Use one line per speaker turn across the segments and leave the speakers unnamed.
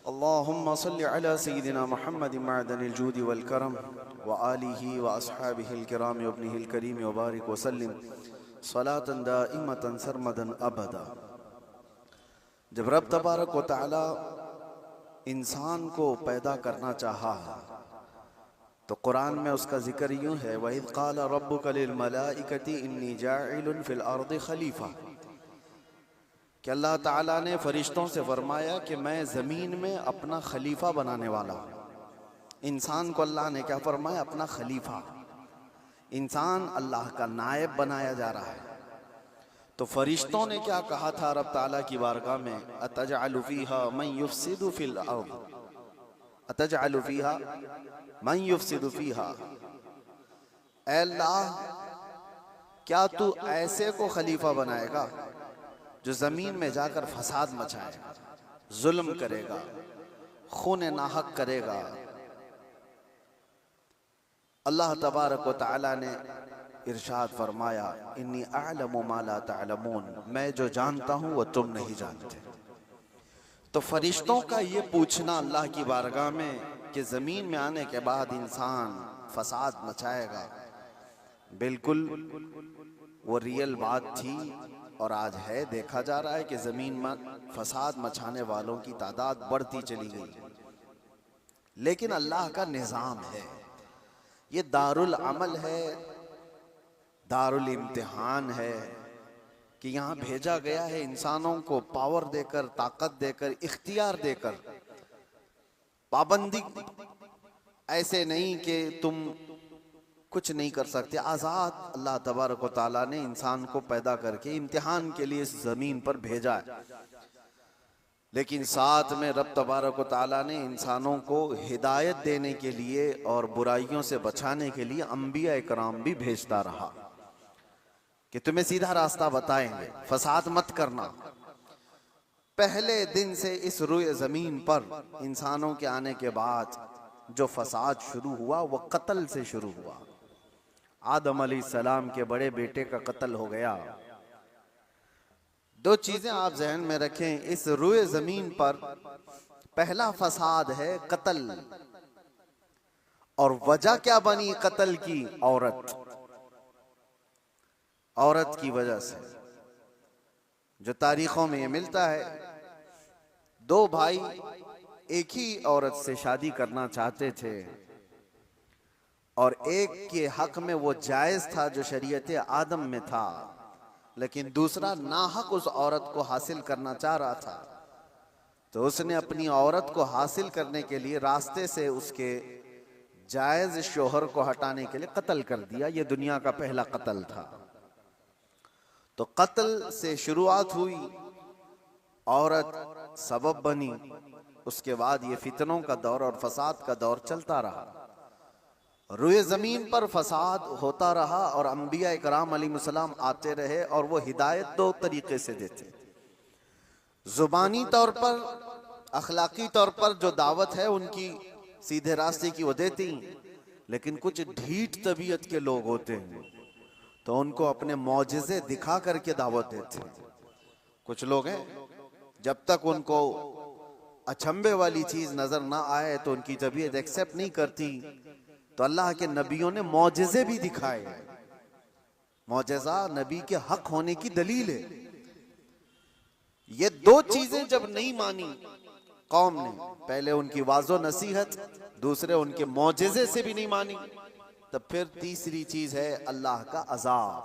अल्लाहुम्मा सल्लि अला सय्यिदिना मुहम्मदिन मअदनिल जूदि वल करम व आलिहि व अस्हाबिहिल किराम व इब्निहिल करीम व बारिक व सल्लिम सलातन दाइमतन सरमदन अबदा। जब रब तबारक व तआला इंसान को पैदा करना चाहा तो कुरान में उसका जिक्र यूं है, वइज़ क़ाल रब्बुका लिल मलाइकति इन्नी जाइलुन फिल अर्दि खलीफा, कि अल्लाह ताला ने फरिश्तों से फरमाया कि मैं ज़मीन में अपना खलीफा बनाने वाला हूँ। इंसान को अल्लाह ने क्या फरमाया? अपना खलीफा। इंसान अल्लाह का नायब बनाया जा रहा है। तो फरिश्तों ने क्या कहा था रब ताला की बारगाह में? अतजअलु फीहा मन युफ्सिदु फिल अर्द, अतजअलु फीहा मन युफ्सिदु फीहा, ऐ अल्लाह क्या तू ऐसे को खलीफा बनाएगा जो जमीन में जाकर फसाद मचाएगा, जुल्म करेगा, खून नाहक करेगा। अल्लाह तबारक व तआला ने इरशाद फरमाया, इन्नी अअलमु मा ला तअलमून, मैं जो जानता हूं वो तुम नहीं जानते। तो फरिश्तों का ये पूछना अल्लाह की बारगाह में कि जमीन में आने के बाद इंसान फसाद मचाएगा, बिल्कुल वो रियल बात थी और आज है। देखा जा रहा है कि जमीन में फसाद मचाने वालों की तादाद बढ़ती चली गई। लेकिन अल्लाह का निज़ाम है, ये दारुल अमल है, दारुल इम्तिहान है कि यहाँ भेजा गया है इंसानों को पावर देकर, ताकत देकर, इख्तियार देकर। पाबंदी ऐसे नहीं कि तुम कुछ नहीं कर सकते। आज़ाद अल्लाह तबारक व तआला ने इंसान को पैदा करके इम्तिहान के लिए इस जमीन पर भेजा है। लेकिन साथ में रब तबारक व तआला ने इंसानों को हिदायत देने के लिए और बुराइयों से बचाने के लिए अंबिया इकराम भी भेजता रहा कि तुम्हें सीधा रास्ता बताएंगे, फसाद मत करना। पहले दिन से इस रुए जमीन पर इंसानों के आने के बाद जो फसाद शुरू हुआ वो कत्ल से शुरू हुआ। आदम अलैहिस्सलाम के बड़े बेटे का कत्ल हो गया। दो चीजें आप जहन में रखें, इस रुए जमीन पर पहला फसाद है कत्ल, और वजह क्या बनी कत्ल की? औरत। औरत की वजह से, जो तारीखों में ये मिलता है, दो भाई एक ही औरत से शादी करना चाहते थे और एक के हक में वो जायज था जो शरीयत आदम में था, लेकिन दूसरा नाहक उस औरत को हासिल करना चाह रहा था। तो उसने अपनी औरत को हासिल करने के लिए रास्ते से उसके जायज शोहर को हटाने के लिए कत्ल कर दिया। ये दुनिया का पहला कत्ल था। तो कत्ल से शुरुआत हुई, औरत सबब बनी, उसके बाद ये फितनों का दौर और फसाद का दौर चलता रहा। रुए जमीन पर फसाद होता रहा और अंबिया इकराम अलैहिस्सलाम आते रहे और वो हिदायत दो तरीके से देते। जुबानी तौर पर, अखलाकी तौर पर जो दावत है उनकी सीधे रास्ते की वो देती, लेकिन कुछ ढीठ तबीयत के लोग होते हैं तो उनको अपने मौजिज़े दिखा करके दावत देते। कुछ लोग हैं जब तक उनको अचंभे वाली चीज नजर ना आए तो उनकी तबीयत एक्सेप्ट नहीं करती। तो अल्लाह के नबियों ने मौजिज़े भी दिखाए। मौजिज़ा नबी के हक होने की दलील है। ये दो चीजें जब नहीं मानी कौम ने, पहले उनकी वाज़ो नसीहत, दूसरे उनके मौजिज़े से भी नहीं मानी, तब फिर तीसरी चीज है अल्लाह का अजाब।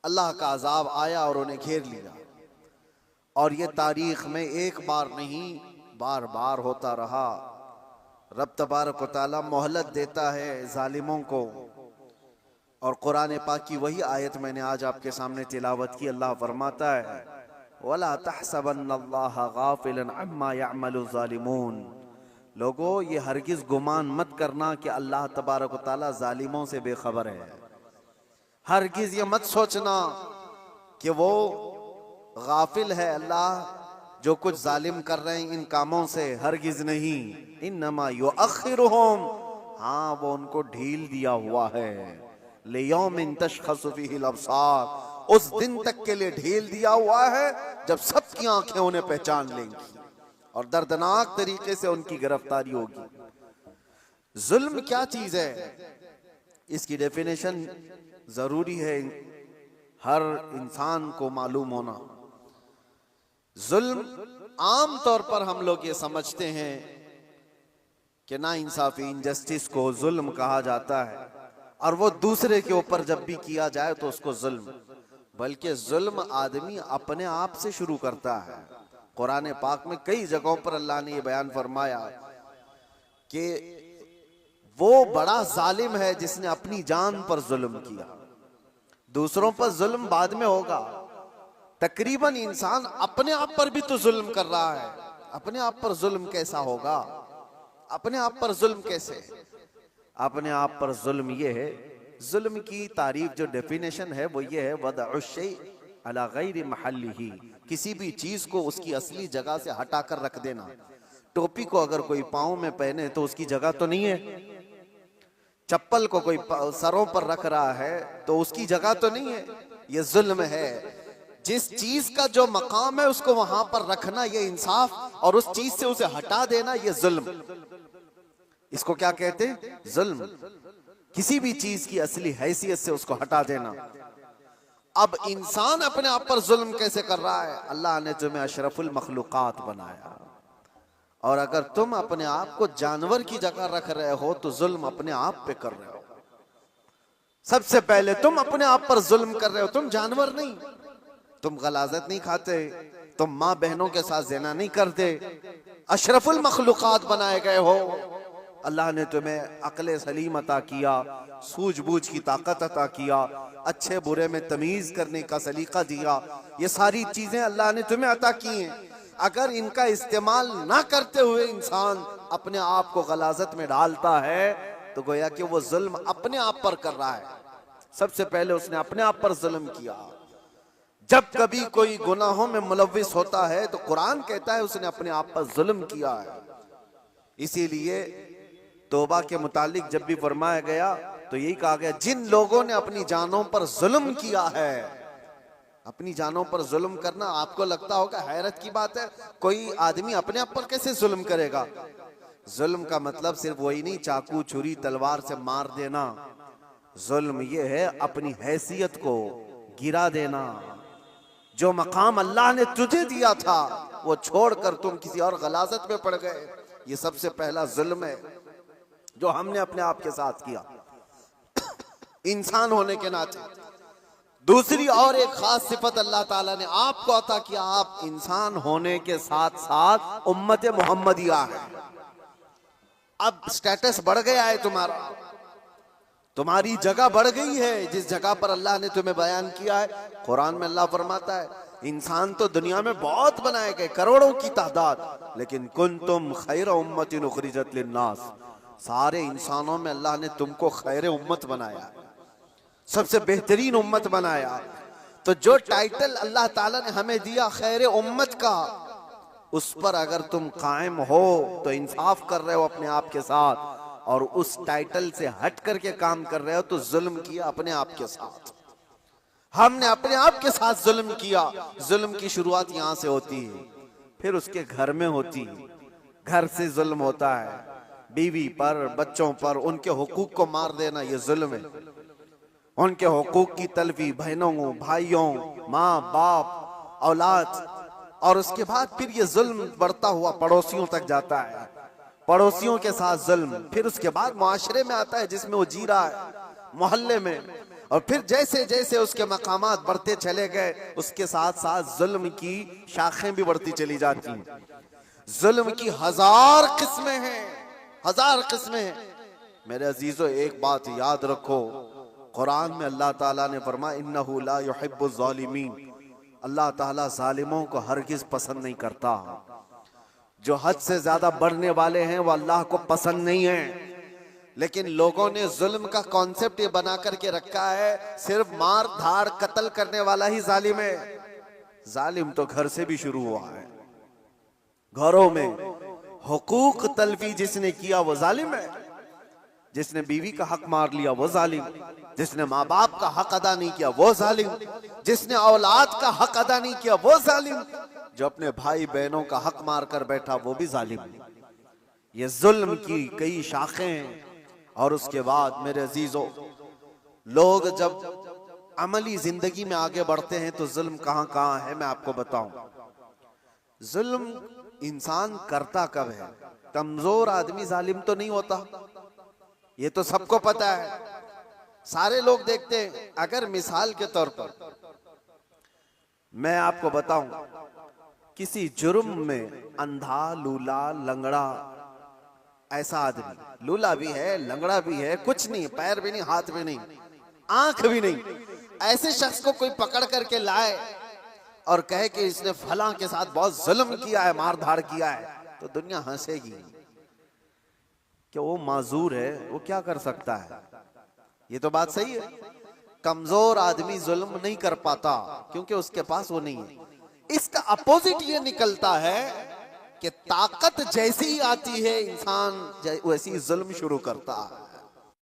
अल्लाह का अजाब आया और उन्हें घेर लिया। और ये तारीख में एक बार नहीं, बार बार होता रहा। रब तबारक व तआला मोहलत देता है जालिमों को। और कुरान पाक की वही आयत मैंने आज आपके सामने तिलावत की। अल्लाह फरमाता है, वला तहसबन्नल्लाह गाफिलन अम्मा यअमलु ज़ालिमून, लोगो ये हरगिज गुमान मत करना कि अल्लाह तबारक व तआला जालिमों से बेखबर है। हरगिज ये मत सोचना कि वो गाफिल है अल्लाह जो कुछ जालिम कर रहे हैं इन कामों से, हरगिज नहीं। इन्नमा युअख्खिरुहुम, हाँ वो उनको ढील दिया हुआ है। लियौमिन तशखसु फीहिल अब्सार, उस दिन तक के लिए ढील दिया हुआ है जब सबकी आंखें उन्हें पहचान लेंगी। और दर्दनाक तरीके से उनकी गिरफ्तारी होगी। जुल्म क्या चीज है, इसकी डेफिनेशन जरूरी है हर इंसान को मालूम होना। जुल्म आम तौर पर हम लोग ये समझते हैं कि ना इंसाफी, इनजस्टिस को जुल्म कहा जाता है, और वो दूसरे के ऊपर जब भी किया जाए तो उसको जुल्म, बल्कि जुल्म आदमी अपने आप से शुरू करता है। कुरान पाक में कई जगहों पर अल्लाह ने ये बयान फरमाया कि वो बड़ा जालिम है जिसने अपनी जान पर जुल्म किया। दूसरों पर जुल्म बाद में होगा, तकरीबन इंसान अपने आप पर भी तो जुल्म कर रहा है। अपने आप पर जुल्म कैसा होगा, अपने आप पर जुल्म कैसे? अपने आप पर जुल्म ये है, जुल्म की तारीफ जो डेफिनेशन है वो ये है, वदअ शै अला गैरि महल्लिही, किसी भी चीज को उसकी असली जगह से हटाकर रख देना। टोपी को अगर कोई पाँव में पहने तो उसकी जगह तो नहीं है, चप्पल को कोई सरों पर रख रहा है तो उसकी जगह तो नहीं है, ये जुल्म है। जिस चीज का जो मकाम है उसको वहां पर रखना ये इंसाफ, और उस चीज से उसे हटा देना ये जुल्म। इसको क्या कहते हैं? जुल्म। किसी भी चीज की असली हैसियत से उसको हटा देना। अब इंसान अपने आप पर जुल्म कैसे कर रहा है? अल्लाह ने तुम्हें अशरफुल मखलूकात बनाया, और अगर तुम अपने आप को जानवर की जगह रख रहे हो तो जुल्म अपने आप पे कर रहे हो। सबसे पहले तुम अपने आप पर जुल्म कर रहे हो। तुम जानवर नहीं, तुम गलाजत नहीं खाते, तुम माँ बहनों के साथ ज़िना नहीं करते, अशरफुल मखलूकात बनाए गए हो। अल्लाह ने तुम्हें अक्ल सलीम अता किया, सूझबूझ की ताकत अता किया, अच्छे बुरे में तमीज करने का सलीका दिया। ये सारी चीजें अल्लाह ने तुम्हें अता की हैं। अगर इनका इस्तेमाल ना करते हुए इंसान अपने आप को गलाजत में डालता है तो गोया कि वो जुल्म अपने आप पर कर रहा है। सबसे पहले उसने अपने आप पर जुल्म किया। जब कभी कोई गुनाहों में मुलव्विस होता है तो कुरान कहता है उसने अपने आप पर जुल्म किया है। इसीलिए तौबा के मुतालिक जब भी फरमाया गया तो यही कहा गया, जिन लोगों ने अपनी जानों पर जुल्म किया है। अपनी जानों पर जुल्म करना आपको लगता होगा हैरत की बात है, कोई आदमी अपने आप पर कैसे जुल्म करेगा? जुल्म का मतलब सिर्फ वही नहीं चाकू छुरी तलवार से मार देना। जुल्म ये है अपनी हैसियत को गिरा देना। जो मकाम अल्लाह ने तुझे दिया था वो छोड़कर तुम किसी और गलाजत में पड़ गए, ये सबसे पहला जुल्म है जो हमने अपने आप के साथ किया इंसान होने के नाते। दूसरी और एक खास सिफत अल्लाह ताला ने आपको अता किया, आप इंसान होने के साथ साथ उम्मत मोहम्मदिया है। अब स्टेटस बढ़ गया है तुम्हारा, तुम्हारी जगह बढ़ गई है जिस जगह पर अल्लाह ने तुम्हें बयान किया है। कुरान में अल्लाह फरमाता है इंसान तो दुनिया में बहुत बनाए गए, करोड़ों की तादाद, लेकिन कुंतुम खैर उम्मतिन उखरिजत लिन्नास, सारे इंसानों में अल्लाह ने तुमको खैर उम्मत बनाया, सबसे बेहतरीन उम्मत बनाया। तो जो टाइटल अल्लाह ताला ने हमें दिया खैर उम्मत का, उस पर अगर तुम कायम हो तो इंसाफ कर रहे हो अपने आप के साथ, और उस टाइटल से हट करके काम कर रहे हो तो जुल्म किया अपने आप के साथ। हमने अपने आप के साथ जुल्म किया। जुल्म की शुरुआत यहां से होती है, फिर उसके घर में होती है, घर से जुल्म होता है, बीवी पर, बच्चों पर, उनके हुकूक को मार देना ये जुल्म है, उनके हुकूक की तलफी, बहनों भाइयों, माँ बाप, औलाद, और उसके बाद फिर ये जुल्म बढ़ता हुआ पड़ोसियों तक जाता है, पड़ोसियों के साथ जुल्म, फिर उसके बाद मुआशरे में आता है जिसमें वो जी रहा है, मोहल्ले में, और फिर जैसे जैसे उसके मकामात बढ़ते चले गए उसके साथ साथ जुल्म की शाखें भी बढ़ती चली जाती हैं। जुल्म की हजार किस्में हैं, हजार किस्में हैं। मेरे अजीजों एक बात याद रखो, कुरान में अल्लाह ताला ने फरमाया इन्नहु ला युहिब्बुज़ ज़ालिमीन, अल्लाह ताला जालिमों को हरगिज पसंद नहीं करता। जो हद से ज्यादा बढ़ने वाले हैं वो अल्लाह को पसंद नहीं है। लेकिन लोगों ने जुल्म का कॉन्सेप्ट ये बना करके रखा है सिर्फ मार धाड़ कत्ल करने वाला ही जालिम है। जालिम तो घर से भी शुरू हुआ है, घरों में हुकूक तलफी जिसने किया वो जालिम है। जिसने बीवी का हक मार लिया वो जालिम, जिसने माँ बाप का हक अदा नहीं किया वो जालिम, जिसने औलाद का हक अदा नहीं किया वो जालिम, जो अपने भाई बहनों का हक मार कर बैठा वो भी जालिम। ये जुल्म की कई शाखें हैं। और उसके बाद मेरे अजीजों, लोग जब अमली जिंदगी में आगे बढ़ते हैं तो जुल्म कहां कहां है मैं आपको बताऊं। जुल्म इंसान करता कब है? कमजोर आदमी जालिम तो नहीं होता, ये तो सबको पता है, सारे लोग देखते हैं। अगर मिसाल के तौर पर मैं आपको बताऊं, किसी जुर्म में अंधा, लूला, लंगड़ा ऐसा आदमी, लूला भी है, लंगड़ा भी है, कुछ नहीं, पैर भी नहीं, हाथ भी नहीं, आंख भी नहीं, ऐसे शख्स को कोई पकड़ करके लाए और कहे कि इसने फलां के साथ बहुत जुल्म किया है, मार धाड़ किया है, तो दुनिया हंसेगी कि वो माजूर है, वो क्या कर सकता है। ये तो बात सही है, कमजोर आदमी जुल्म नहीं कर पाता क्योंकि उसके पास वो नहीं है। इसका अपोजिट ये निकलता है कि ताकत जैसी ही आती है इंसान वैसी जुल्म शुरू करता है।